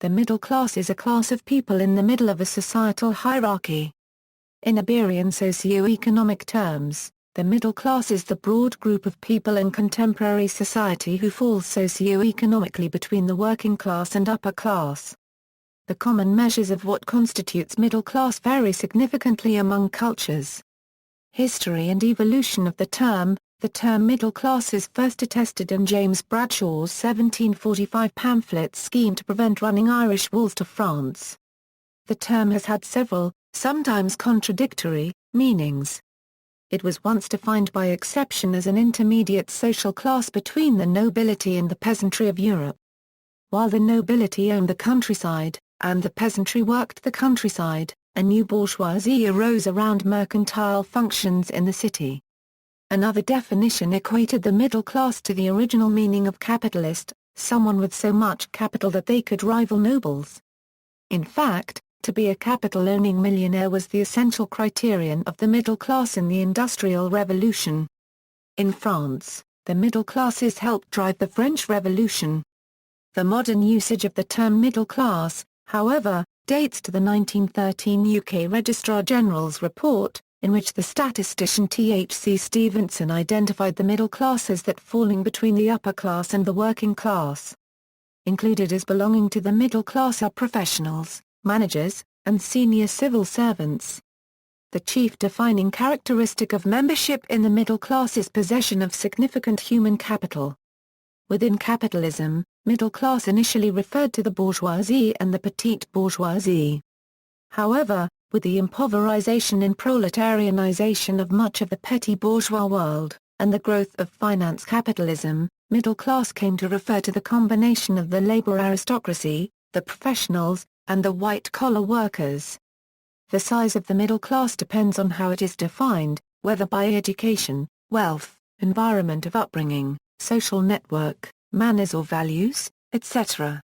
the middle class is a class of people in the middle of a societal hierarchy. In Weberian socio-economic terms, the middle class is the broad group of people in contemporary society who fall socio-economically between the working class and upper class. The common measures of what constitutes middle class vary significantly among cultures. History and evolution of the term middle class is first attested in James Bradshaw's 1745 pamphlet Scheme to Prevent Running Irish Walls to France. The term has had several, sometimes contradictory, meanings. It was once defined by exception as an intermediate social class between the nobility and the peasantry of Europe. While the nobility owned the countryside, and the peasantry worked the countryside, a new bourgeoisie arose around mercantile functions in the city. Another definition equated the middle class to the original meaning of capitalist, someone with so much capital that they could rival nobles. In fact, to be a capital-owning millionaire was the essential criterion of the middle class in the Industrial Revolution. In France, the middle classes helped drive the French Revolution. The modern usage of the term middle class, however, dates to the 1913 UK Registrar General's report, in which the statistician T.H.C. Stevenson identified the middle class as that falling between the upper class and the working class. Included as belonging to the middle class are professionals, managers, and senior civil servants. The chief defining characteristic of membership in the middle class is possession of significant human capital. Within capitalism, middle class initially referred to the bourgeoisie and the petite bourgeoisie. However, with the impoverization and proletarianization of much of the petty bourgeois world, and the growth of finance capitalism, middle class came to refer to the combination of the labor aristocracy, the professionals, and the white-collar workers. The size of the middle class depends on how it is defined, whether by education, wealth, environment of upbringing, social network, manners or values, etc.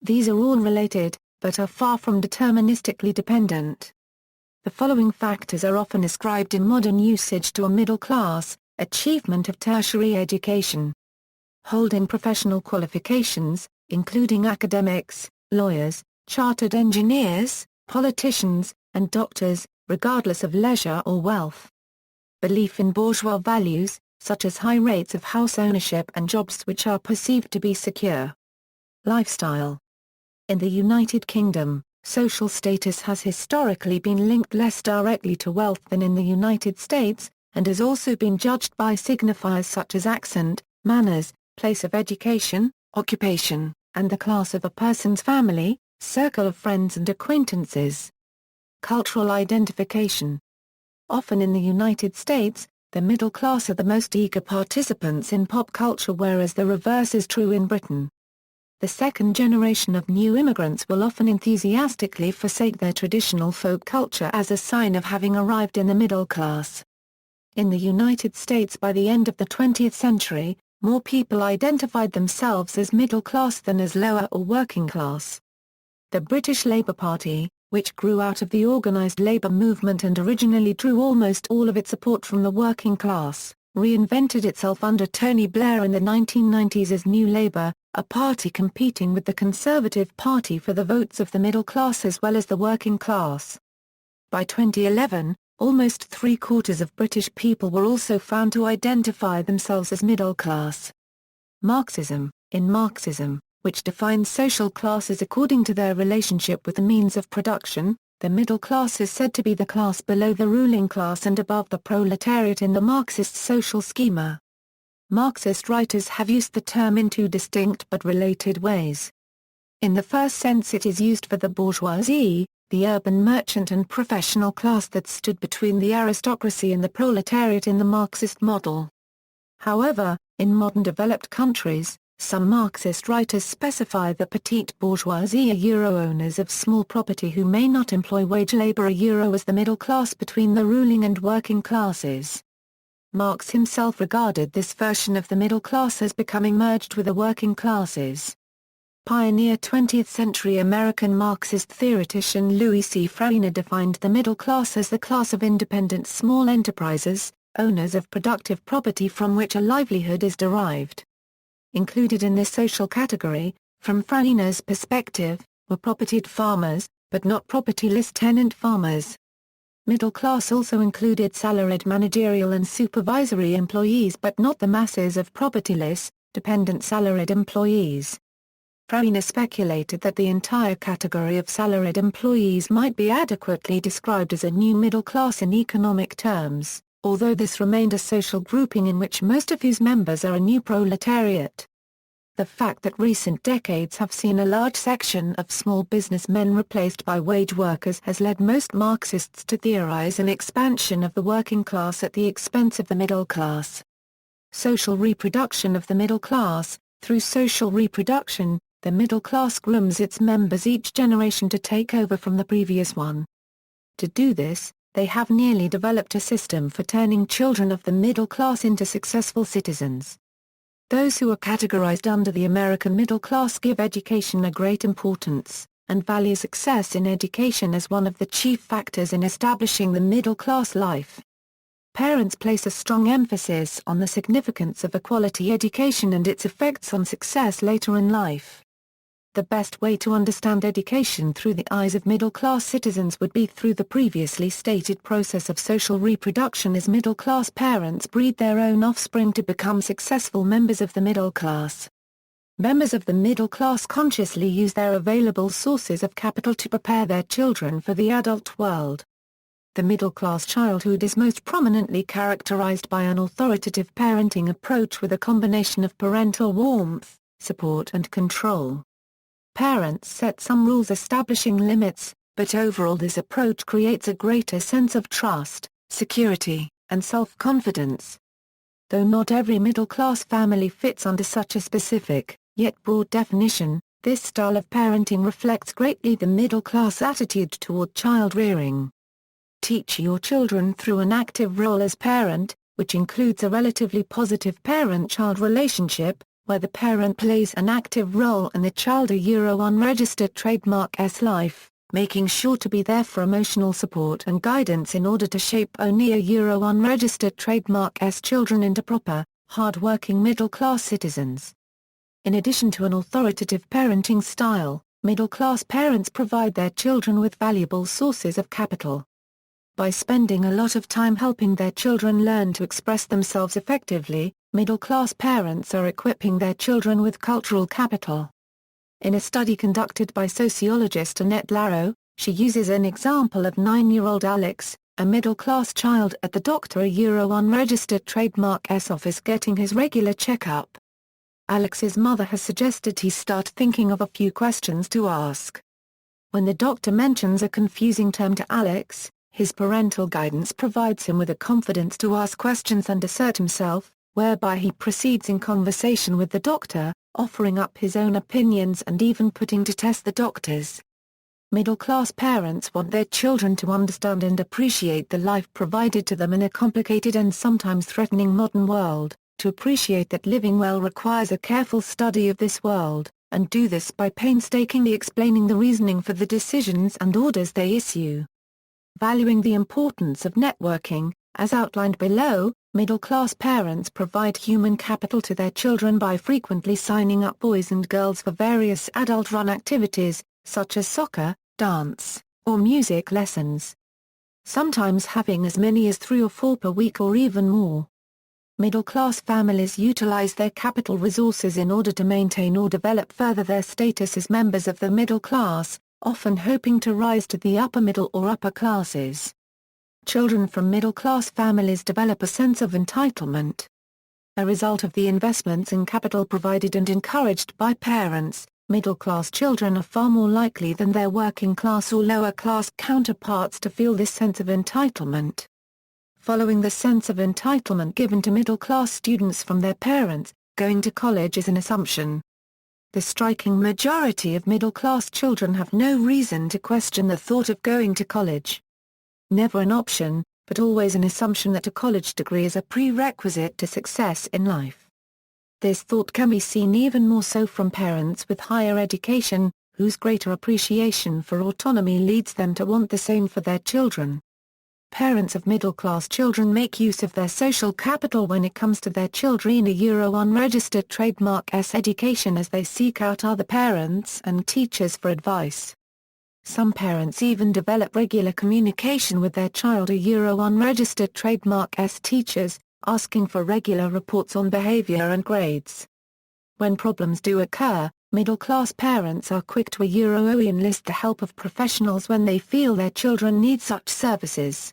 These are all related, but are far from deterministically dependent. The following factors are often ascribed in modern usage to a middle class: achievement of tertiary education, holding professional qualifications, including academics, lawyers, chartered engineers, politicians, and doctors, regardless of leisure or wealth. Belief in bourgeois values, such as high rates of house ownership and jobs which are perceived to be secure. Lifestyle. In the United Kingdom, social status has historically been linked less directly to wealth than in the United States, and has also been judged by signifiers such as accent, manners, place of education, occupation, and the class of a person's family, circle of friends and acquaintances. Cultural identification. Often in the United States, the middle class are the most eager participants in pop culture, whereas the reverse is true in Britain. The second generation of new immigrants will often enthusiastically forsake their traditional folk culture as a sign of having arrived in the middle class. In the United States by the end of the 20th century, more people identified themselves as middle class than as lower or working class. The British Labour Party, which grew out of the organised labour movement and originally drew almost all of its support from the working class, reinvented itself under Tony Blair in the 1990s as New Labour, a party competing with the Conservative Party for the votes of the middle class as well as the working class. By 2011, almost three-quarters of British people were also found to identify themselves as middle class. Marxism. In Marxism, which defines social classes according to their relationship with the means of production, the middle class is said to be the class below the ruling class and above the proletariat in the Marxist social schema. Marxist writers have used the term in two distinct but related ways. In the first sense it is used for the bourgeoisie, the urban merchant and professional class that stood between the aristocracy and the proletariat in the Marxist model. However, in modern developed countries, some Marxist writers specify the petite bourgeoisie owners of small property who may not employ wage labor as the middle class between the ruling and working classes. Marx himself regarded this version of the middle class as becoming merged with the working classes. Pioneer 20th-century American Marxist theoretician Louis C. Farina defined the middle class as the class of independent small enterprises, owners of productive property from which a livelihood is derived. Included in this social category, from Farina's perspective, were propertied farmers, but not propertyless tenant farmers. Middle class also included salaried managerial and supervisory employees but not the masses of propertyless, dependent salaried employees. Farina speculated that the entire category of salaried employees might be adequately described as a new middle class in economic terms, although this remained a social grouping in which most of whose members are a new proletariat. The fact that recent decades have seen a large section of small businessmen replaced by wage workers has led most Marxists to theorize an expansion of the working class at the expense of the middle class. Social reproduction of the middle class. Through social reproduction, the middle class grooms its members each generation to take over from the previous one. To do this, they have nearly developed a system for turning children of the middle class into successful citizens. Those who are categorized under the American middle class give education a great importance, and value success in education as one of the chief factors in establishing the middle class life. Parents place a strong emphasis on the significance of a quality education and its effects on success later in life. The best way to understand education through the eyes of middle-class citizens would be through the previously stated process of social reproduction as middle-class parents breed their own offspring to become successful members of the middle class. Members of the middle class consciously use their available sources of capital to prepare their children for the adult world. The middle-class childhood is most prominently characterized by an authoritative parenting approach with a combination of parental warmth, support and control. Parents set some rules establishing limits, but overall this approach creates a greater sense of trust, security, and self-confidence. Though not every middle-class family fits under such a specific, yet broad definition, this style of parenting reflects greatly the middle-class attitude toward child-rearing. Teach your children through an active role as parent, which includes a relatively positive parent-child relationship, where the parent plays an active role in the child unregistered trademark life, making sure to be there for emotional support and guidance in order to shape unregistered trademark children into proper, hard-working middle-class citizens. In addition to an authoritative parenting style, middle-class parents provide their children with valuable sources of capital. By spending a lot of time helping their children learn to express themselves effectively, middle-class parents are equipping their children with cultural capital. In a study conducted by sociologist Annette Larrow, she uses an example of 9-year-old Alex, a middle-class child at the Dr. Unregistered Trademark office getting his regular checkup. Alex's mother has suggested he start thinking of a few questions to ask. When the doctor mentions a confusing term to Alex, his parental guidance provides him with the confidence to ask questions and assert himself, whereby he proceeds in conversation with the doctor, offering up his own opinions and even putting to test the doctor's. Middle-class parents want their children to understand and appreciate the life provided to them in a complicated and sometimes threatening modern world, to appreciate that living well requires a careful study of this world, and do this by painstakingly explaining the reasoning for the decisions and orders they issue. Valuing the importance of networking, as outlined below, middle-class parents provide human capital to their children by frequently signing up boys and girls for various adult-run activities, such as soccer, dance, or music lessons. Sometimes having as many as 3 or 4 per week or even more. Middle-class families utilize their capital resources in order to maintain or develop further their status as members of the middle class, often hoping to rise to the upper middle or upper classes. Children from middle-class families develop a sense of entitlement. A result of the investments in capital provided and encouraged by parents, middle-class children are far more likely than their working-class or lower-class counterparts to feel this sense of entitlement. Following the sense of entitlement given to middle-class students from their parents, going to college is an assumption. The striking majority of middle-class children have no reason to question the thought of going to college. Never an option, but always an assumption that a college degree is a prerequisite to success in life. This thought can be seen even more so from parents with higher education, whose greater appreciation for autonomy leads them to want the same for their children. Parents of middle-class children make use of their social capital when it comes to their children a unregistered trademark s education as they seek out other parents and teachers for advice. Some parents even develop regular communication with their child a unregistered trademark s teachers, asking for regular reports on behavior and grades. When problems do occur, middle-class parents are quick to enlist the help of professionals when they feel their children need such services.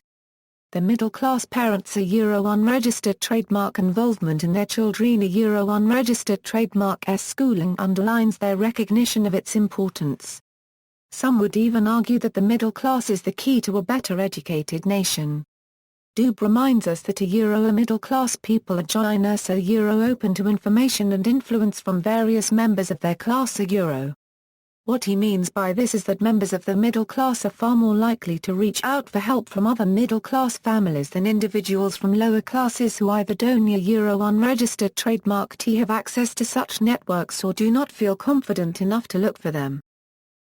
The middle-class parents' unregistered trademark involvement in their children unregistered trademark s schooling underlines their recognition of its importance. Some would even argue that the middle class is the key to a better educated nation. Doob reminds us that a middle-class people are open to information and influence from various members of their class What he means by this is that members of the middle class are far more likely to reach out for help from other middle-class families than individuals from lower classes who either don't unregistered trademark T have access to such networks or do not feel confident enough to look for them.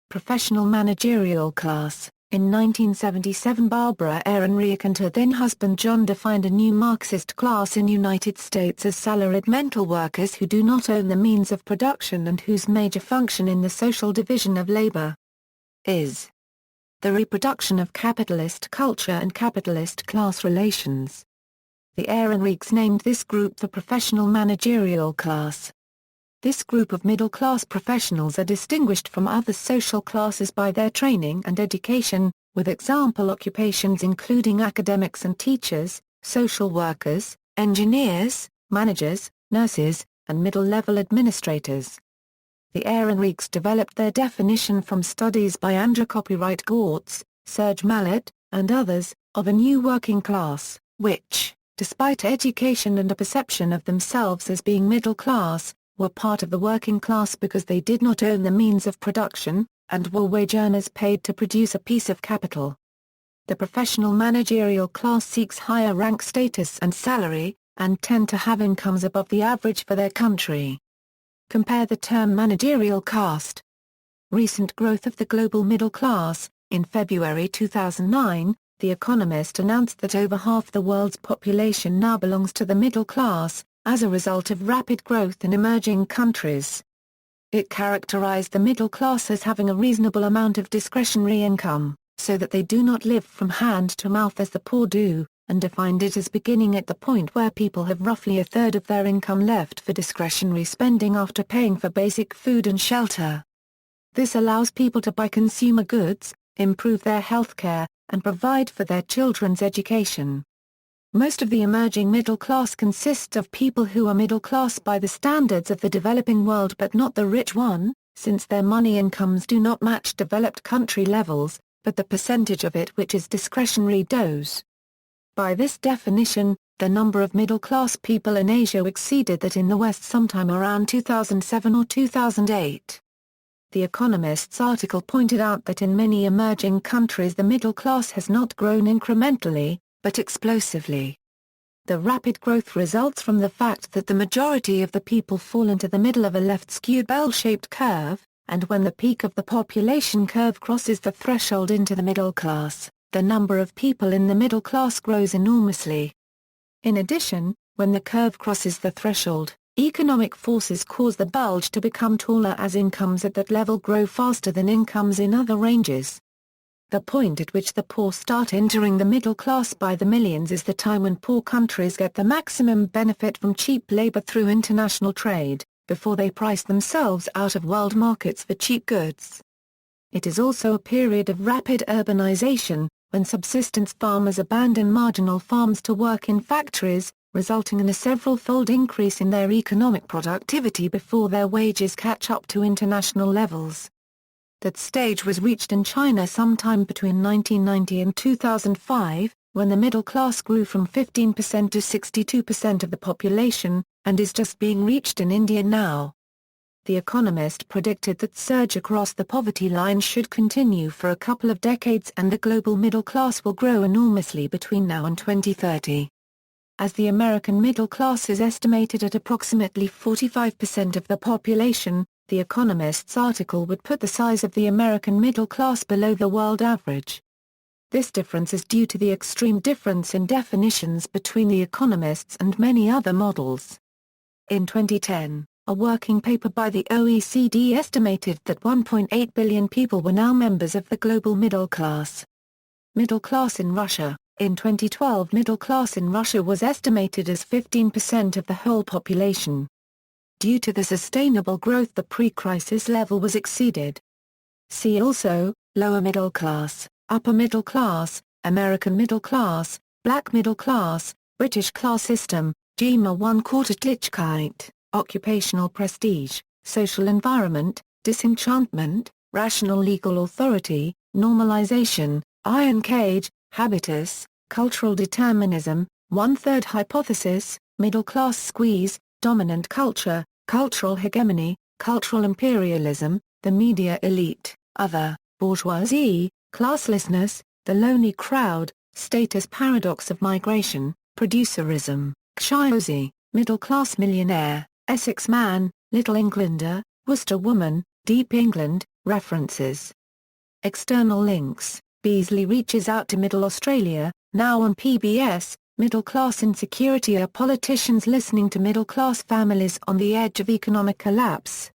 Professional managerial class. In 1977 Barbara Ehrenreich and her then-husband John defined a new Marxist class in United States as salaried mental workers who do not own the means of production and whose major function in the social division of labor is the reproduction of capitalist culture and capitalist class relations. The Ehrenreichs named this group the professional managerial class. This group of middle-class professionals are distinguished from other social classes by their training and education, with example occupations including academics and teachers, social workers, engineers, managers, nurses, and middle-level administrators. The Ehrenreichs developed their definition from studies by Andrew Copyright Gortz, Serge Mallet, and others, of a new working class, which, despite education and a perception of themselves as being middle class, were part of the working class because they did not own the means of production, and were wage earners paid to produce a piece of capital. The professional managerial class seeks higher rank status and salary, and tend to have incomes above the average for their country. Compare the term managerial caste. Recent growth of the global middle class. In February 2009, The Economist announced that over half the world's population now belongs to the middle class, as a result of rapid growth in emerging countries. It characterized the middle class as having a reasonable amount of discretionary income, so that they do not live from hand to mouth as the poor do, and defined it as beginning at the point where people have roughly a third of their income left for discretionary spending after paying for basic food and shelter. This allows people to buy consumer goods, improve their health care, and provide for their children's education. Most of the emerging middle class consists of people who are middle class by the standards of the developing world but not the rich one, since their money incomes do not match developed country levels, but the percentage of it which is discretionary does. By this definition, the number of middle class people in Asia exceeded that in the West sometime around 2007 or 2008. The Economist's article pointed out that in many emerging countries the middle class has not grown incrementally, but explosively. The rapid growth results from the fact that the majority of the people fall into the middle of a left-skewed bell-shaped curve, and when the peak of the population curve crosses the threshold into the middle class, the number of people in the middle class grows enormously. In addition, when the curve crosses the threshold, economic forces cause the bulge to become taller as incomes at that level grow faster than incomes in other ranges. The point at which the poor start entering the middle class by the millions is the time when poor countries get the maximum benefit from cheap labor through international trade, before they price themselves out of world markets for cheap goods. It is also a period of rapid urbanization, when subsistence farmers abandon marginal farms to work in factories, resulting in a several-fold increase in their economic productivity before their wages catch up to international levels. That stage was reached in China sometime between 1990 and 2005, when the middle class grew from 15% to 62% of the population, and is just being reached in India now. The Economist predicted that surge across the poverty line should continue for a couple of decades and the global middle class will grow enormously between now and 2030. As the American middle class is estimated at approximately 45% of the population, The Economist's article would put the size of the American middle class below the world average. This difference is due to the extreme difference in definitions between the economists and many other models. In 2010, a working paper by the OECD estimated that 1.8 billion people were now members of the global middle class. Middle class in Russia. In 2012, middle class in Russia was estimated as 15% of the whole population. Due to the sustainable growth, the pre-crisis level was exceeded. See also, lower middle class, upper middle class, American middle class, black middle class, British class system, GMA One-Quartertlichkeit, occupational prestige, social environment, disenchantment, rational legal authority, normalization, iron cage, habitus, cultural determinism, one-third hypothesis, middle class squeeze, dominant culture, cultural hegemony, cultural imperialism, the media elite, other, bourgeoisie, classlessness, the lonely crowd, status paradox of migration, producerism, Kshiyoshi, middle-class millionaire, Essex man, Little Englander, Worcester woman, Deep England, references. External links. Beasley reaches out to Middle Australia, now on PBS. Middle-class insecurity. Are politicians listening to middle-class families on the edge of economic collapse?